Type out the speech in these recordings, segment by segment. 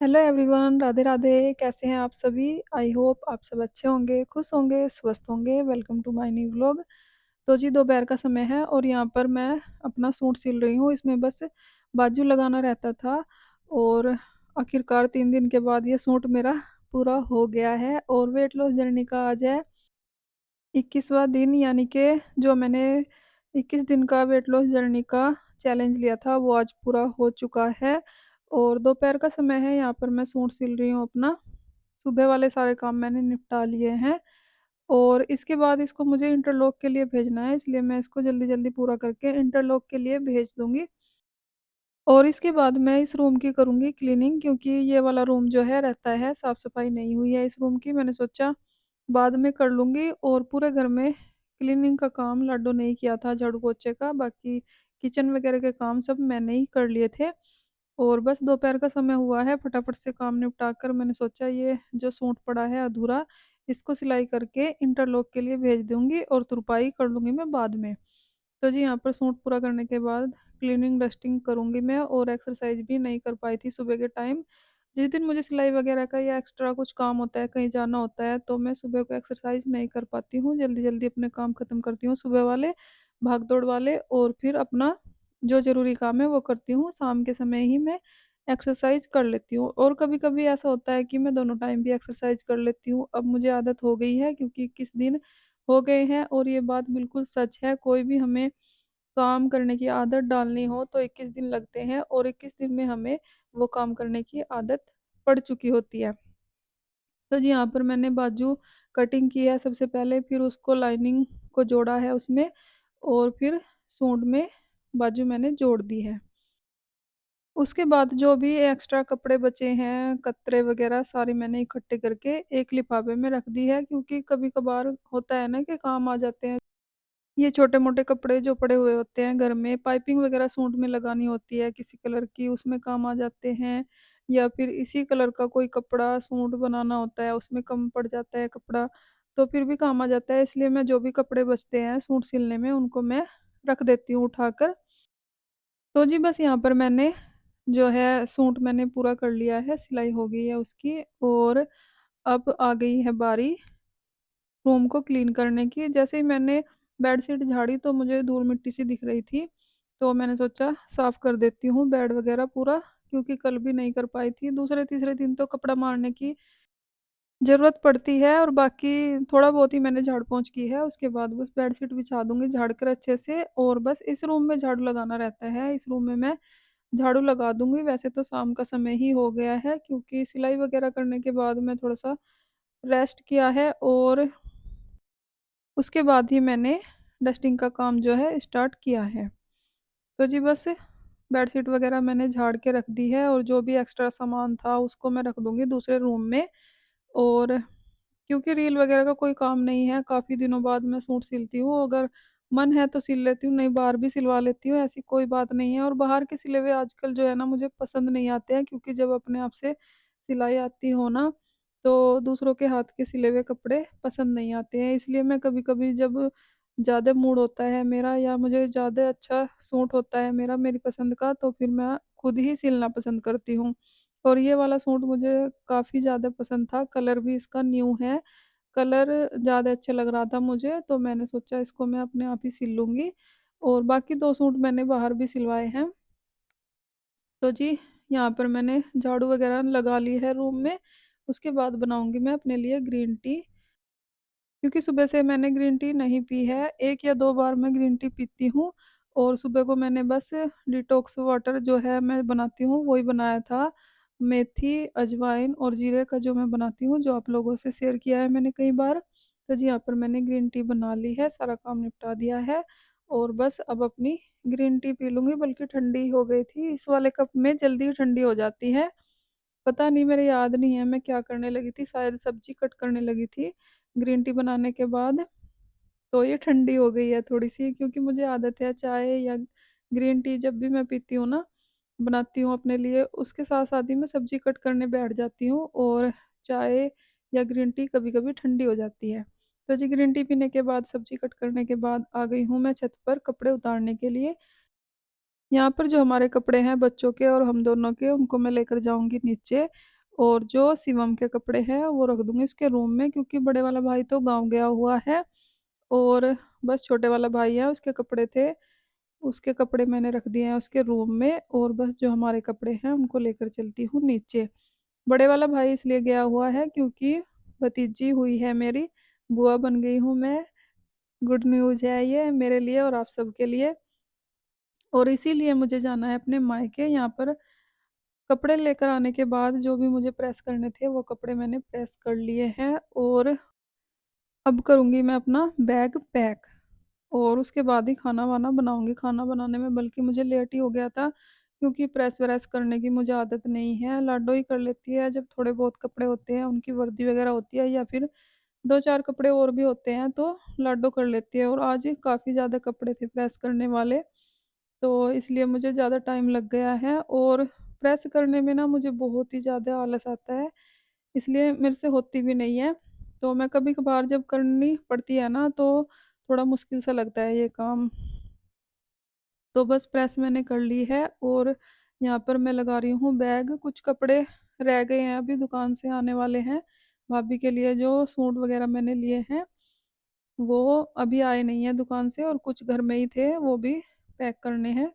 Hello everyone, Radhe Radhe. कैसे हैं आप सभी? आई होप आप सब अच्छे होंगे, खुश होंगे, स्वस्थ होंगे। Welcome to my new vlog. तो जी दोपहर का समय है और यहाँ पर मैं अपना सूट सिल रही हूँ। इसमें बस बाजू लगाना रहता था और आखिरकार 3 दिन के बाद ये सूट मेरा पूरा हो गया है। और वेट लॉस जर्नी का आज है 21वां दिन, यानी कि जो मैंने 21 दिन का वेट लॉस जर्नी का चैलेंज लिया था वो आज पूरा हो चुका है। और दोपहर का समय है, यहाँ पर मैं सूट सिल रही हूँ अपना। सुबह वाले सारे काम मैंने निपटा लिए हैं और इसके बाद इसको मुझे इंटरलॉक के लिए भेजना है, इसलिए मैं इसको जल्दी जल्दी पूरा करके इंटरलॉक के लिए भेज दूंगी। और इसके बाद मैं इस रूम की करूँगी क्लीनिंग, क्योंकि ये वाला रूम जो है रहता है, साफ़ सफाई नहीं हुई है इस रूम की। मैंने सोचा बाद में कर लूँगी। और पूरे घर में क्लीनिंग का काम लाडो ने ही किया था, झाड़ू पोछे का। बाकी किचन वगैरह के काम सब मैंने ही कर लिए थे। और बस दोपहर का समय हुआ है, फटाफट से काम निपटा कर मैंने सोचा ये जो सूट पड़ा है अधूरा, इसको सिलाई करके इंटरलॉक के लिए भेज दूँगी और तुरपाई कर लूँगी मैं बाद में। तो जी यहाँ पर सूट पूरा करने के बाद क्लीनिंग डस्टिंग करूँगी मैं। और एक्सरसाइज भी नहीं कर पाई थी सुबह के टाइम। जिस दिन मुझे सिलाई वगैरह का या एक्स्ट्रा कुछ काम होता है, कहीं जाना होता है, तो मैं सुबह को एक्सरसाइज नहीं कर पाती हूँ। जल्दी जल्दी अपने काम खत्म करती हूँ सुबह वाले, भाग दौड़ वाले, और फिर अपना जो ज़रूरी काम है वो करती हूँ। शाम के समय ही मैं एक्सरसाइज कर लेती हूँ। और कभी कभी ऐसा होता है कि मैं दोनों टाइम भी एक्सरसाइज कर लेती हूँ। अब मुझे आदत हो गई है, क्योंकि किस दिन हो गए हैं। और ये बात बिल्कुल सच है, कोई भी हमें काम करने की आदत डालनी हो तो 21 दिन लगते हैं, और 21 दिन में हमें वो काम करने की आदत पड़ चुकी होती है। तो जी यहाँ पर मैंने बाजू कटिंग की है सबसे पहले, फिर उसको लाइनिंग को जोड़ा है उसमें, और फिर सूट में बाजू मैंने जोड़ दी है। उसके बाद जो भी एक्स्ट्रा कपड़े बचे हैं, कतरे वगैरह सारे मैंने इकट्ठे करके एक लिफाफे में रख दी है, क्योंकि कभी कभार होता है ना कि काम आ जाते हैं। ये छोटे-मोटे कपड़े जो पड़े हुए होते हैं घर में, पाइपिंग वगैरह सूट में लगानी होती है किसी कलर की, उसमें काम आ जाते हैं। या फिर इसी कलर का कोई कपड़ा सूट बनाना होता है, उसमें कम पड़ जाता है कपड़ा, तो फिर भी काम आ जाता है। इसलिए मैं जो भी कपड़े बचते हैं सूट सिलने में, उनको मैं रख देती हूँ उठाकर। तो जी बस यहाँ पर मैंने जो है सूट मैंने पूरा कर लिया है, सिलाई हो गई है उसकी। और अब आ गई है बारी रूम को क्लीन करने की। जैसे ही मैंने बेडशीट झाड़ी तो मुझे धूल मिट्टी सी दिख रही थी, तो मैंने सोचा साफ कर देती हूँ बेड वगैरह पूरा, क्योंकि कल भी नहीं कर पाई थी। दूसरे तीसरे दिन तो कपड़ा मारने की ज़रूरत पड़ती है, और बाकी थोड़ा बहुत ही मैंने झाड़ पोंछ की है। उसके बाद बस बेडशीट बिछा दूँगी झाड़ कर अच्छे से, और बस इस रूम में झाड़ू लगाना रहता है। इस रूम में मैं झाड़ू लगा दूँगी। वैसे तो शाम का समय ही हो गया है, क्योंकि सिलाई वगैरह करने के बाद मैं थोड़ा-सा रेस्ट किया है, और उसके बाद ही मैंने डस्टिंग का काम जो है स्टार्ट किया है। तो जी बस बेडशीट वगैरह मैंने झाड़ के रख दी है, और जो भी एक्स्ट्रा सामान था उसको मैं रख दूँगी दूसरे रूम में। और क्योंकि रील वगैरह का कोई काम नहीं है, काफ़ी दिनों बाद मैं सूट सिलती हूँ। अगर मन है तो सिल लेती हूँ, नहीं बाहर भी सिलवा लेती हूँ, ऐसी कोई बात नहीं है। और बाहर के सिले हुए आजकल जो है ना मुझे पसंद नहीं आते हैं, क्योंकि जब अपने आप से सिलाई आती हो ना, तो दूसरों के हाथ के सिले हुए कपड़े पसंद नहीं आते हैं। इसलिए मैं कभी-कभी जब ज़्यादा मूड होता है मेरा, या मुझे ज़्यादा अच्छा सूट होता है मेरा मेरी पसंद का, तो फिर मैं खुद ही सिलना पसंद करती हूँ। और ये वाला सूट मुझे काफ़ी ज़्यादा पसंद था, कलर भी इसका न्यू है। कलर ज़्यादा अच्छा लग रहा था मुझे, तो मैंने सोचा इसको मैं अपने आप ही सिल लूँगी। और बाकी 2 सूट मैंने बाहर भी सिलवाए हैं। तो जी, यहाँ पर मैंने झाड़ू वगैरह लगा ली है रूम में। उसके बाद बनाऊँगी मैं अपने लिए ग्रीन टी, क्योंकि सुबह से मैंने ग्रीन टी नहीं पी है। 1 या 2 बार मैं ग्रीन टी पीती हूँ, और सुबह को मैंने बस डिटॉक्स वाटर जो है मैं बनाती हूँ वही बनाया था। मेथी, अजवाइन और जीरे का जो मैं बनाती हूँ, जो आप लोगों से शेयर किया है मैंने कई बार। तो जी यहाँ पर मैंने ग्रीन टी बना ली है, सारा काम निपटा दिया है और बस अब अपनी ग्रीन टी पी लूँगी, बल्कि ठंडी हो गई थी। इस वाले कप में जल्दी ठंडी हो जाती है। पता नहीं, मेरे याद नहीं है मैं क्या करने लगी थी, शायद सब्जी कट करने लगी थी ग्रीन टी बनाने के बाद। तो ये ठंडी हो गई है थोड़ी-सी, क्योंकि मुझे आदत है चाय या ग्रीन टी जब भी मैं पीती हूँ ना, बनाती हूँ अपने लिए, उसके साथ-साथ ही मैं सब्ज़ी कट करने बैठ जाती हूँ और चाय या ग्रीन टी कभी-कभी ठंडी हो जाती है। तो जी ग्रीन टी पीने के बाद, सब्ज़ी कट करने के बाद आ गई हूँ मैं छत पर कपड़े उतारने के लिए। यहाँ पर जो हमारे कपड़े हैं बच्चों के और हम दोनों के, उनको मैं लेकर जाऊँगी नीचे और जो शिवम के कपड़े हैं वो रख दूँगी उसके रूम में, क्योंकि बड़े वाला भाई तो गाँव गया हुआ है और बस छोटे वाला भाई है, उसके कपड़े थे, उसके कपड़े मैंने रख दिए हैं उसके रूम में और बस जो हमारे कपड़े हैं उनको लेकर चलती हूँ नीचे। बड़े वाला भाई इसलिए गया हुआ है क्योंकि भतीजी हुई है मेरी, बुआ बन गई हूँ मैं। गुड न्यूज़ है ये मेरे लिए और आप सबके लिए। और इसीलिए मुझे जाना है अपने मायके। यहाँ पर कपड़े लेकर आने के बाद जो भी मुझे प्रेस करने थे वो कपड़े मैंने प्रेस कर लिए हैं और अब करूँगी मैं अपना बैग पैक और उसके बाद ही खाना-वाना बनाऊँगी। खाना बनाने में बल्कि मुझे लेट ही हो गया था, क्योंकि प्रेस-व्रेस करने की मुझे आदत नहीं है। लाडो ही कर लेती है जब थोड़े बहुत कपड़े होते हैं, उनकी वर्दी वगैरह होती है या फिर 2-4 कपड़े और भी होते हैं तो लाडो कर लेती है। और आज काफ़ी ज़्यादा कपड़े थे प्रेस करने वाले, तो इसलिए मुझे ज़्यादा टाइम लग गया है और प्रेस करने में ना मुझे बहुत ही ज़्यादा आलस आता है, इसलिए मेरे से होती भी नहीं है। तो मैं कभी-कभार जब करनी पड़ती है ना, तो थोड़ा मुश्किल सा लगता है ये काम। तो बस प्रेस मैंने कर ली है और यहाँ पर मैं लगा रही हूँ बैग। कुछ कपड़े रह गए हैं, अभी दुकान से आने वाले हैं। भाभी के लिए जो सूट वगैरह मैंने लिए हैं, वो अभी आए नहीं हैं दुकान से और कुछ घर में ही थे, वो भी पैक करने हैं।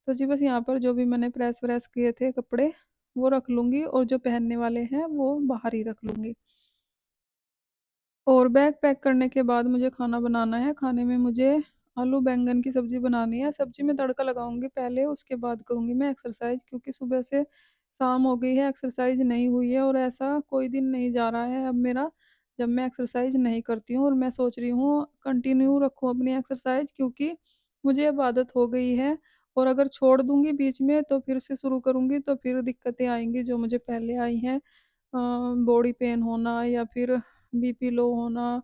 तो जी बस यहाँ पर जो भी मैंने प्रेस-व्रेस किए थे कपड़े, वो रख लूँगी और जो पहनने वाले हैं, वो बाहर ही रख लूँगी। और बैग पैक करने के बाद मुझे खाना बनाना है। खाने में मुझे आलू बैंगन की सब्ज़ी बनानी है। सब्ज़ी में तड़का लगाऊँगी पहले, उसके बाद करूँगी मैं एक्सरसाइज़, क्योंकि सुबह से शाम हो गई है, एक्सरसाइज़ नहीं हुई है और ऐसा कोई दिन नहीं जा रहा है अब मेरा, जब मैं एक्सरसाइज़ नहीं करती हूँ। और मैं सोच रही हूँ कंटिन्यू रखूँ अपनी एक्सरसाइज़, क्योंकि मुझे अब आदत हो गई है और अगर छोड़ दूँगी बीच में तो फिर से शुरू करूँगी तो फिर दिक्कतें आएँगी जो मुझे पहले आई हैं। बॉडी पेन होना या फिर बीपी लो होना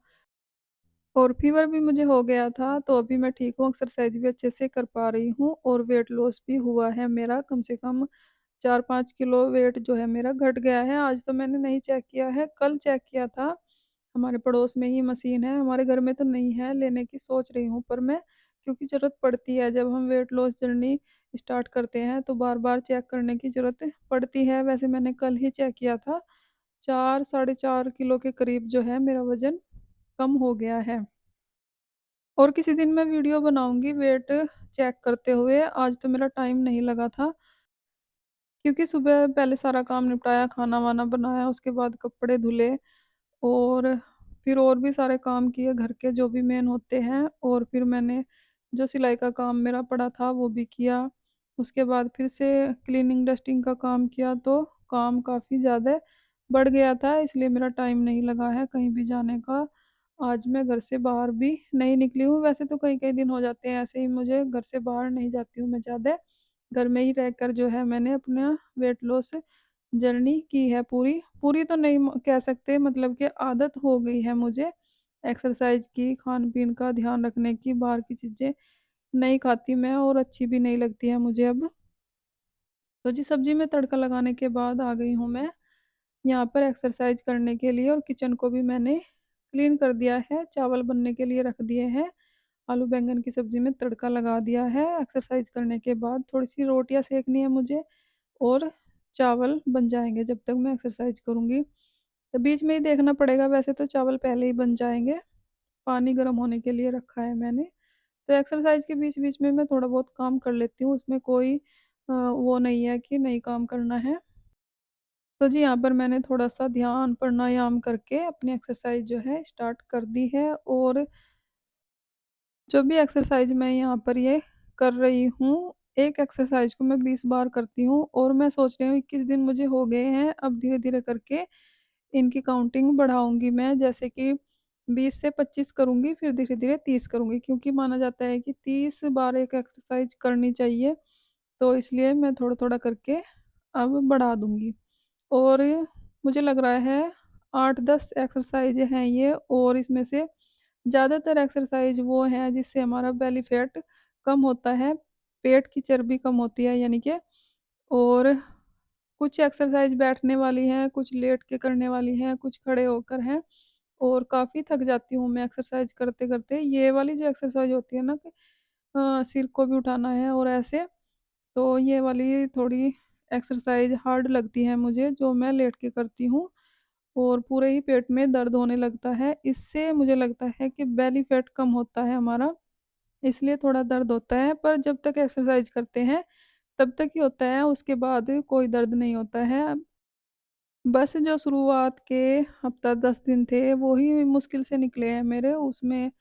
और फ़ीवर भी मुझे हो गया था, तो अभी मैं ठीक हूँ, एक्सरसाइज़ भी अच्छे से कर पा रही हूँ और वेट लॉस भी हुआ है मेरा। कम से कम 4-5 किलो वेट जो है मेरा घट गया है। आज तो मैंने नहीं चेक किया है, कल चेक किया था। हमारे पड़ोस में ही मशीन है, हमारे घर में तो नहीं है, लेने की सोच रही हूँ पर मैं, क्योंकि ज़रूरत पड़ती है जब हम वेट लॉस जर्नी स्टार्ट करते हैं, तो बार-बार चेक करने की ज़रूरत पड़ती है। वैसे मैंने कल ही चेक किया था, 4 साढ़े 4 किलो के करीब जो है मेरा वज़न कम हो गया है। और किसी दिन मैं वीडियो बनाऊँगी वेट चेक करते हुए, आज तो मेरा टाइम नहीं लगा था, क्योंकि सुबह पहले सारा काम निपटाया, खाना-वाना बनाया, उसके बाद कपड़े धुले और फिर और भी सारे काम किए घर के जो भी मेन होते हैं और फिर मैंने जो सिलाई का काम मेरा पड़ा था वो भी किया। उसके बाद फिर से क्लीनिंग डस्टिंग का काम किया, तो काम काफ़ी ज़्यादा बढ़ गया था, इसलिए मेरा टाइम नहीं लगा है कहीं भी जाने का। आज मैं घर से बाहर भी नहीं निकली हूँ, वैसे तो कई-कई दिन हो जाते हैं ऐसे ही मुझे घर से बाहर नहीं जाती हूँ मैं ज़्यादा। घर में ही रहकर जो है मैंने अपना वेट लॉस जर्नी की है पूरी। पूरी तो नहीं कह सकते, मतलब कि आदत हो गई है मुझे एक्सरसाइज़ की, खान-पीन का ध्यान रखने की, बाहर की चीज़ें नहीं खाती मैं और अच्छी भी नहीं लगती है मुझे अब। तो जी सब्ज़ी में तड़का लगाने के बाद आ गई हूँ मैं यहाँ पर एक्सरसाइज़ करने के लिए और किचन को भी मैंने क्लीन कर दिया है, चावल बनने के लिए रख दिए हैं। आलू बैंगन की सब्ज़ी में तड़का लगा दिया है। एक्सरसाइज़ करने के बाद थोड़ी-सी रोटियाँ सेकनी है मुझे और चावल बन जाएँगे जब तक मैं एक्सरसाइज़ करूँगी। तो बीच में ही देखना पड़ेगा, वैसे तो चावल पहले ही बन जाएँगे, पानी गर्म होने के लिए रखा है मैंने। तो एक्सरसाइज़ के बीच-बीच में मैं थोड़ा बहुत काम कर लेती हूँ, उसमें कोई वो नहीं है कि नहीं काम करना है। तो जी यहाँ पर मैंने थोड़ा-सा ध्यान प्राणायाम करके अपनी एक्सरसाइज़ जो है स्टार्ट कर दी है और जो भी एक्सरसाइज़ मैं यहाँ पर ये कर रही हूँ। एक एक्सरसाइज़ को मैं 20 बार करती हूँ और मैं सोच रही हूँ 21 दिन मुझे हो गए हैं, अब धीरे-धीरे करके इनकी काउंटिंग बढ़ाऊँगी मैं, जैसे कि 20 से 25 करूँगी, फिर धीरे-धीरे 30 करूँगी, क्योंकि माना जाता है कि 30 बार एक एक्सरसाइज़ करनी चाहिए, तो इसलिए मैं थोड़ा-थोड़ा करके अब बढ़ा दूँगी। और मुझे लग रहा है 8-10 एक्सरसाइज़ हैं ये, और इसमें से ज़्यादातर एक्सरसाइज़ वो हैं जिससे हमारा बेली फैट कम होता है, पेट की चर्बी कम होती है यानी कि। और कुछ एक्सरसाइज़ बैठने वाली हैं, कुछ लेट के करने वाली हैं, कुछ खड़े होकर हैं, और काफ़ी थक जाती हूँ मैं एक्सरसाइज़ करते-करते। ये वाली जो एक्सरसाइज़ होती है ना कि सिर को भी उठाना है और ऐसे, तो ये वाली थोड़ी एक्सरसाइज़ हार्ड लगती है मुझे, जो मैं लेट के करती हूँ, और पूरे ही पेट में दर्द होने लगता है। इससे मुझे लगता है कि बेली फैट कम होता है हमारा, इसलिए थोड़ा दर्द होता है, पर जब तक एक्सरसाइज़ करते हैं, तब तक ही होता है, उसके बाद कोई दर्द नहीं होता है। बस जो शुरुआत के हफ़्ता 10 दिन थे, वो ही मुश्किल से निकले हैं मेरे, उसमें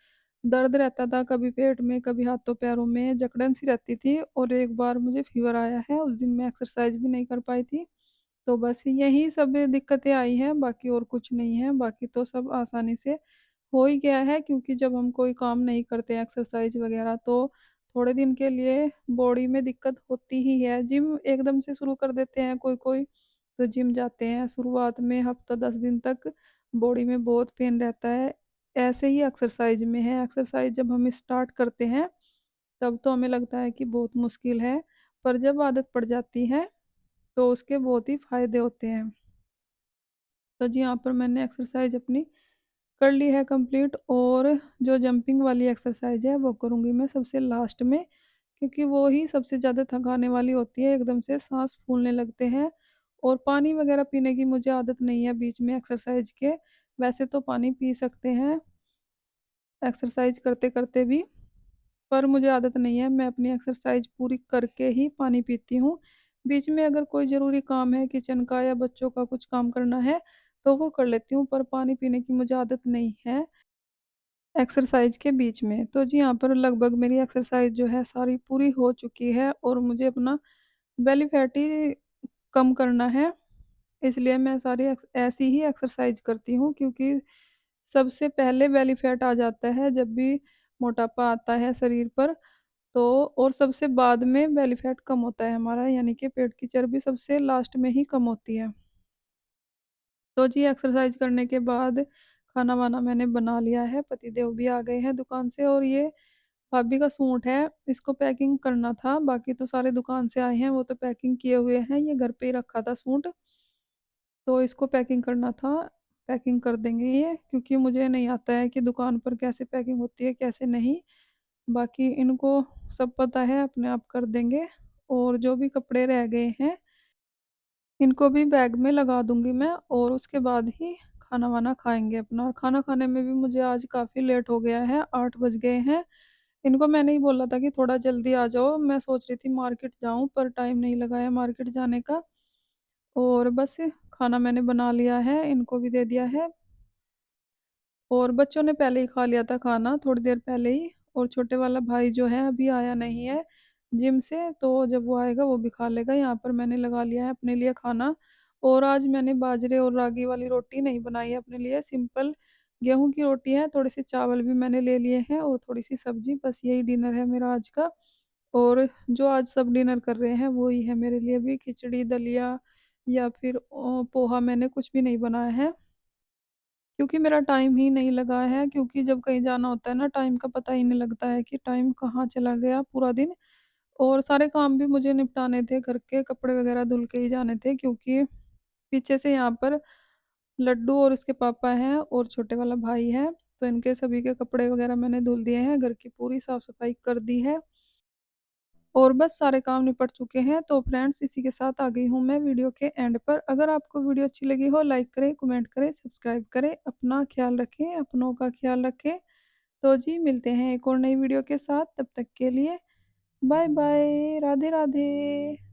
दर्द रहता था, कभी पेट में, कभी हाथों-पैरों में, जकड़न सी रहती थी, और एक बार मुझे फ़ीवर आया है, उस दिन मैं एक्सरसाइज़ भी नहीं कर पाई थी। तो बस यही सब दिक्कतें आई हैं, बाकी और कुछ नहीं है, बाकी तो सब आसानी से हो ही गया है, क्योंकि जब हम कोई काम नहीं करते एक्सरसाइज़ वग़ैरह, तो थोड़े दिन के लिए बॉडी में दिक्कत होती ही है। जिम एकदम से शुरू कर देते हैं कोई-कोई, तो जिम जाते हैं, शुरुआत में हफ़्ता 10 दिन तक बॉडी में बहुत पेन रहता है। ऐसे ही एक्सरसाइज़ में है, एक्सरसाइज़ जब हम स्टार्ट करते हैं, तब तो हमें लगता है कि बहुत मुश्किल है, पर जब आदत पड़ जाती है, तो उसके बहुत ही फ़ायदे होते हैं। तो जी, यहाँ पर मैंने एक्सरसाइज़ अपनी कर ली है कंप्लीट, और जो जंपिंग वाली एक्सरसाइज़ है वो करूँगी मैं सबसे लास्ट में, क्योंकि वो ही सबसे ज़्यादा थकाने वाली होती है, एकदम से साँस फूलने लगते हैं, और पानी वग़ैरह पीने की मुझे आदत नहीं है बीच में एक्सरसाइज़ के। वैसे तो पानी पी सकते हैं एक्सरसाइज़ करते-करते भी, पर मुझे आदत नहीं है, मैं अपनी एक्सरसाइज़ पूरी करके ही पानी पीती हूँ। बीच में अगर कोई ज़रूरी काम है किचन का या बच्चों का कुछ काम करना है, तो वो कर लेती हूँ, पर पानी पीने की मुझे आदत नहीं है एक्सरसाइज़ के बीच में। तो जी, यहाँ पर लगभग मेरी एक्सरसाइज़ जो है सारी पूरी हो चुकी है, और मुझे अपना बेली फैट ही कम करना है, इसलिए मैं सारी ऐसी ही एक्सरसाइज़ करती हूँ, क्योंकि सबसे पहले बेली फैट आ जाता है जब भी मोटापा आता है शरीर पर, तो और सबसे बाद में बेली फैट कम होता है हमारा, यानी कि पेट की चर्बी सबसे लास्ट में ही कम होती है। तो जी, एक्सरसाइज़ करने के बाद खाना-वाना मैंने बना लिया है, पतिदेव भी आ गए हैं दुकान से, और ये भाभी का सूट है, इसको पैकिंग करना था, बाकी तो सारे दुकान से आए हैं, वो तो पैकिंग किए हुए हैं, ये घर पे ही रखा था सूट, तो इसको पैकिंग करना था, पैकिंग कर देंगे ये, क्योंकि मुझे नहीं आता है कि दुकान पर कैसे पैकिंग होती है, कैसे नहीं, बाकी इनको सब पता है, अपने आप कर देंगे। और जो भी कपड़े रह गए हैं, इनको भी बैग में लगा दूँगी मैं, और उसके बाद ही खाना-वाना खाएँगे अपना। खाना खाने में भी मुझे आज काफ़ी लेट हो गया है, 8 बज गए हैं। इनको मैंने ही बोला था कि थोड़ा जल्दी आ जाओ, मैं सोच रही थी मार्केट जाऊँ, पर टाइम नहीं लगा है मार्केट जाने का, और बस खाना मैंने बना लिया है, इनको भी दे दिया है। और बच्चों ने पहले ही खा लिया था खाना, थोड़ी देर पहले ही, और छोटे वाला भाई जो है अभी आया नहीं है जिम से, तो जब वो आएगा वो भी खा लेगा। यहाँ पर मैंने लगा लिया है अपने लिए खाना, और आज मैंने बाजरे और रागी वाली रोटी नहीं बनाई है अपने लिए, सिंपल गेहूँ की रोटी है, थोड़े-से चावल भी मैंने ले लिए हैं, और थोड़ी-सी सब्ज़ी, बस यही डिनर है मेरा आज का। और जो आज सब डिनर कर रहे हैं वो ही है मेरे लिए भी, खिचड़ी, दलिया या फिर पोहा, मैंने कुछ भी नहीं बनाया है। क्योंकि मेरा टाइम ही नहीं लगा है, क्योंकि जब कहीं जाना होता है ना, टाइम का पता ही नहीं लगता है कि टाइम कहाँ चला गया पूरा दिन। और सारे काम भी मुझे निपटाने थे घर के, कपड़े वगैरह धुल के ही जाने थे, क्योंकि पीछे से यहाँ पर लड्डू और उसके पापा हैं और छोटे वाला भाई है, तो इनके सभी के कपड़े वगैरह मैंने धुल दिए हैं, घर की पूरी साफ-सफाई कर दी है, और बस सारे काम निपट चुके हैं। तो फ्रेंड्स, इसी के साथ आ गई हूँ मैं वीडियो के एंड पर। अगर आपको वीडियो अच्छी लगी हो, लाइक करें, कमेंट करें, सब्सक्राइब करें। अपना ख़्याल रखें, अपनों का ख़्याल रखें। तो जी, मिलते हैं एक और नई वीडियो के साथ, तब तक के लिए बाय बाय, राधे राधे।